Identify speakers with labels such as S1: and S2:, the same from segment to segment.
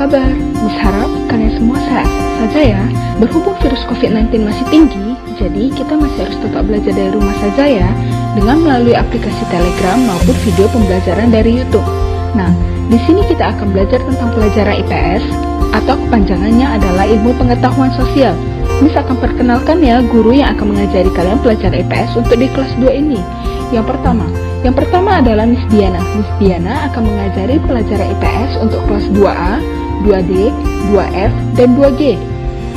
S1: kabar? Miss harap kalian semua sehat saja ya. Berhubung virus COVID-19 masih tinggi, jadi kita masih harus tetap belajar dari rumah saja ya, dengan melalui aplikasi Telegram maupun video pembelajaran dari YouTube. Nah, di sini kita akan belajar tentang pelajaran IPS, atau kepanjangannya adalah Ilmu Pengetahuan Sosial. Miss akan perkenalkan ya guru yang akan mengajari kalian pelajaran IPS untuk di kelas 2 ini. Yang pertama adalah Miss Diana. Miss Diana akan mengajari pelajaran IPS untuk kelas 2A, 2D, 2F, dan 2G.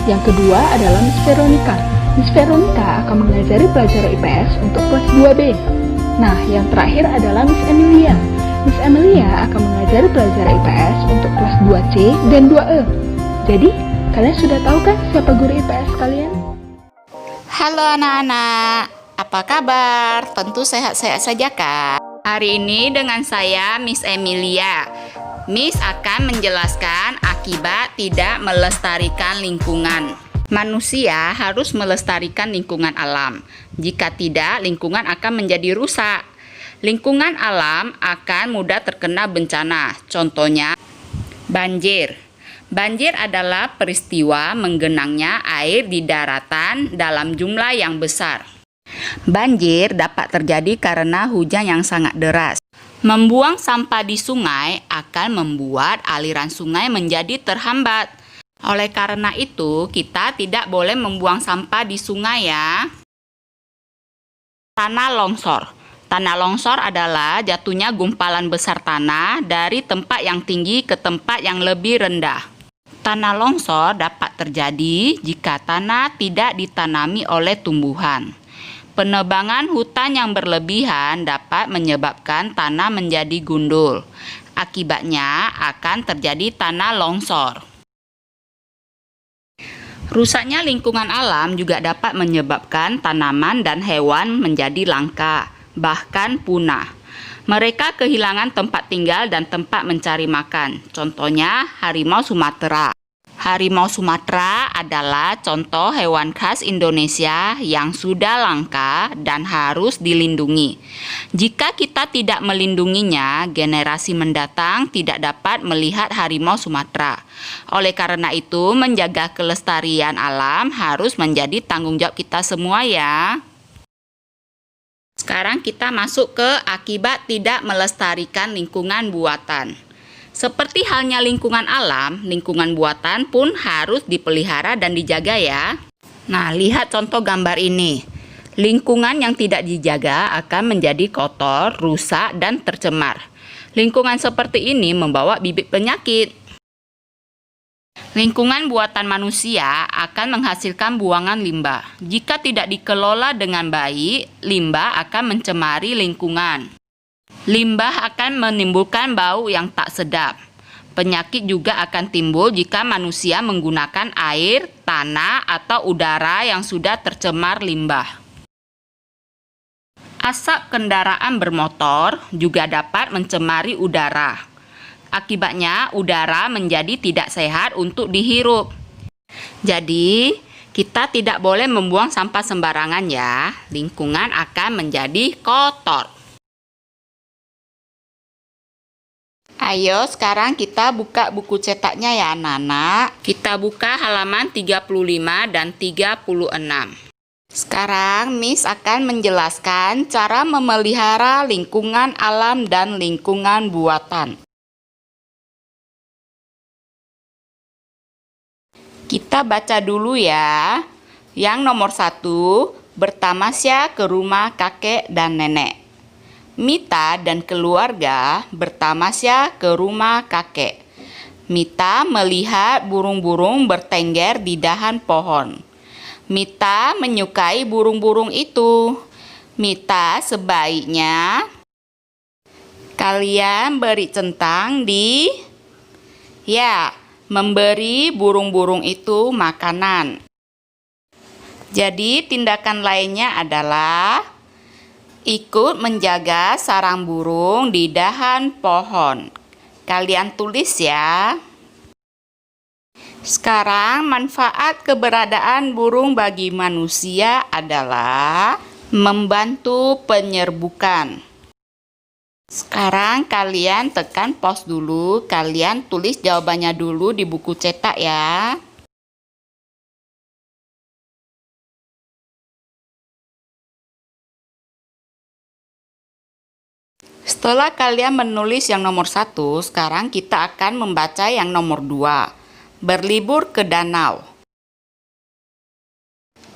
S1: Yang kedua adalah Miss Veronica. Miss Veronica akan mengajari pelajaran IPS untuk kelas 2B. Nah, yang terakhir adalah Miss Emilia. Miss Emilia akan mengajari pelajaran IPS untuk kelas 2C dan 2E. Jadi, kalian sudah tahu kan siapa guru IPS kalian?
S2: Halo anak-anak, apa kabar? Tentu sehat-sehat saja kan? Hari ini dengan saya Miss Emilia. Miss akan menjelaskan akibat tidak melestarikan lingkungan. Manusia harus melestarikan lingkungan alam. Jika tidak, lingkungan akan menjadi rusak. Lingkungan alam akan mudah terkena bencana. Contohnya, banjir. Banjir adalah peristiwa menggenangnya air di daratan dalam jumlah yang besar. Banjir dapat terjadi karena hujan yang sangat deras. Membuang sampah di sungai akan membuat aliran sungai menjadi terhambat. Oleh karena itu, kita tidak boleh membuang sampah di sungai ya. Tanah longsor. Tanah longsor adalah jatuhnya gumpalan besar tanah dari tempat yang tinggi ke tempat yang lebih rendah. Tanah longsor dapat terjadi jika tanah tidak ditanami oleh tumbuhan. Penebangan hutan yang berlebihan dapat menyebabkan tanah menjadi gundul. Akibatnya akan terjadi tanah longsor. Rusaknya lingkungan alam juga dapat menyebabkan tanaman dan hewan menjadi langka, bahkan punah. Mereka kehilangan tempat tinggal dan tempat mencari makan. Contohnya harimau Sumatera. Harimau Sumatera adalah contoh hewan khas Indonesia yang sudah langka dan harus dilindungi. Jika kita tidak melindunginya, generasi mendatang tidak dapat melihat harimau Sumatera. Oleh karena itu, menjaga kelestarian alam harus menjadi tanggung jawab kita semua ya. Sekarang kita masuk ke akibat tidak melestarikan lingkungan buatan. Seperti halnya lingkungan alam, lingkungan buatan pun harus dipelihara dan dijaga ya. Nah, lihat contoh gambar ini. Lingkungan yang tidak dijaga akan menjadi kotor, rusak, dan tercemar. Lingkungan seperti ini membawa bibit penyakit. Lingkungan buatan manusia akan menghasilkan buangan limbah. Jika tidak dikelola dengan baik, limbah akan mencemari lingkungan. Limbah akan menimbulkan bau yang tak sedap. Penyakit juga akan timbul jika manusia menggunakan air, tanah, atau udara yang sudah tercemar limbah. Asap kendaraan bermotor juga dapat mencemari udara. Akibatnya, udara menjadi tidak sehat untuk dihirup. Jadi, kita tidak boleh membuang sampah sembarangan ya. Lingkungan akan menjadi kotor. Ayo sekarang kita buka buku cetaknya ya anak-anak. Kita buka halaman 35 dan 36. Sekarang Miss akan menjelaskan cara memelihara lingkungan alam dan lingkungan buatan. Kita baca dulu ya. Yang nomor 1, bertamasya ke rumah kakek dan nenek. Mita dan keluarga bertamasya ke rumah kakek. Mita melihat burung-burung bertengger di dahan pohon. Mita menyukai burung-burung itu. Mita, sebaiknya kalian beri centang memberi burung-burung itu makanan. Jadi tindakan lainnya adalah ikut menjaga sarang burung di dahan pohon. Kalian tulis ya. Sekarang manfaat keberadaan burung bagi manusia adalah membantu penyerbukan. Sekarang kalian tekan pause dulu, kalian tulis jawabannya dulu di buku cetak ya. Setelah kalian menulis yang nomor 1, sekarang kita akan membaca yang nomor 2. Berlibur ke danau.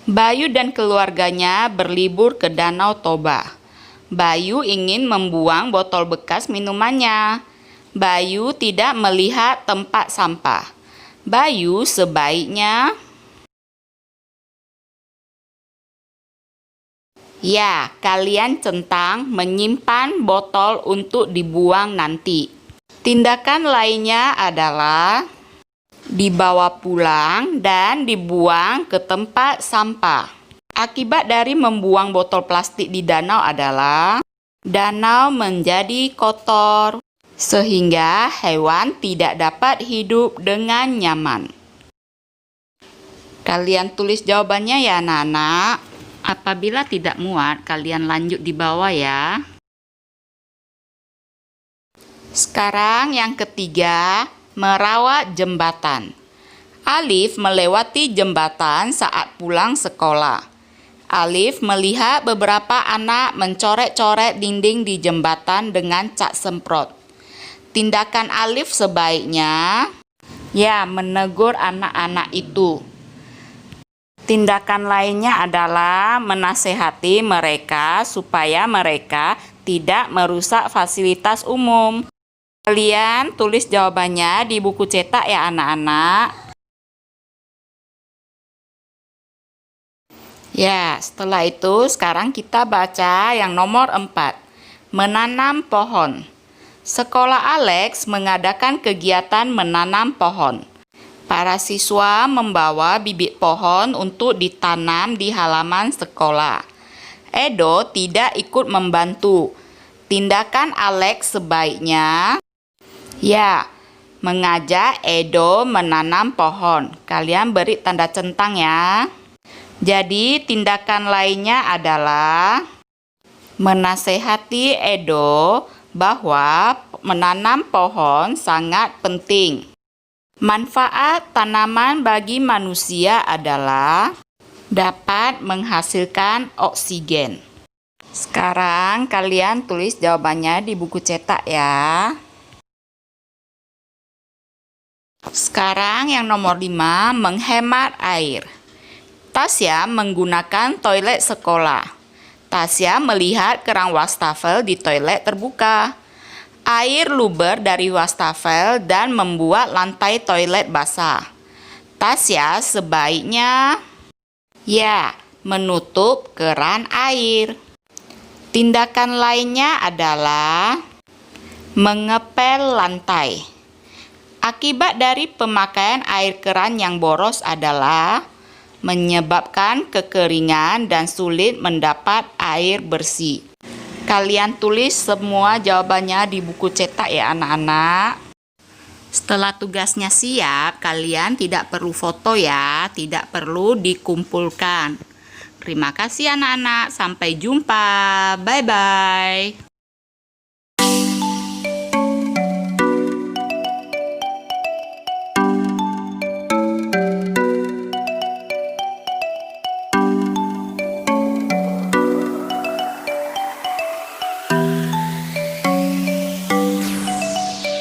S2: Bayu dan keluarganya berlibur ke Danau Toba. Bayu ingin membuang botol bekas minumannya. Bayu tidak melihat tempat sampah. Bayu sebaiknya... Ya, kalian centang menyimpan botol untuk dibuang nanti. Tindakan lainnya adalah dibawa pulang dan dibuang ke tempat sampah. Akibat dari membuang botol plastik di danau adalah danau menjadi kotor, sehingga hewan tidak dapat hidup dengan nyaman. Kalian tulis jawabannya ya anak-anak. Apabila tidak muat, kalian lanjut di bawah ya. Sekarang yang ketiga, merawat jembatan. Alif melewati jembatan saat pulang sekolah. Alif melihat beberapa anak mencoret-coret dinding di jembatan dengan cat semprot. Tindakan Alif sebaiknya, ya, menegur anak-anak itu. Tindakan lainnya adalah menasehati mereka supaya mereka tidak merusak fasilitas umum. Kalian tulis jawabannya di buku cetak ya anak-anak. Ya, setelah itu sekarang kita baca yang nomor 4. Menanam pohon. Sekolah Alex mengadakan kegiatan menanam pohon. Para siswa membawa bibit pohon untuk ditanam di halaman sekolah. Edo tidak ikut membantu. Tindakan Alex sebaiknya, ya, mengajak Edo menanam pohon. Kalian beri tanda centang ya. Jadi tindakan lainnya adalah menasehati Edo bahwa menanam pohon sangat penting. Manfaat tanaman bagi manusia adalah dapat menghasilkan oksigen. Sekarang kalian tulis jawabannya di buku cetak ya. Sekarang yang nomor 5, menghemat air. Tasya menggunakan toilet sekolah. Tasya melihat keran wastafel di toilet terbuka. Air luber dari wastafel dan membuat lantai toilet basah. Tasya sebaiknya, ya, menutup keran air. Tindakan lainnya adalah mengepel lantai. Akibat dari pemakaian air keran yang boros adalah menyebabkan kekeringan dan sulit mendapat air bersih. Kalian tulis semua jawabannya di buku cetak ya anak-anak. Setelah tugasnya siap, kalian tidak perlu foto ya, tidak perlu dikumpulkan. Terima kasih anak-anak, sampai jumpa. Bye-bye.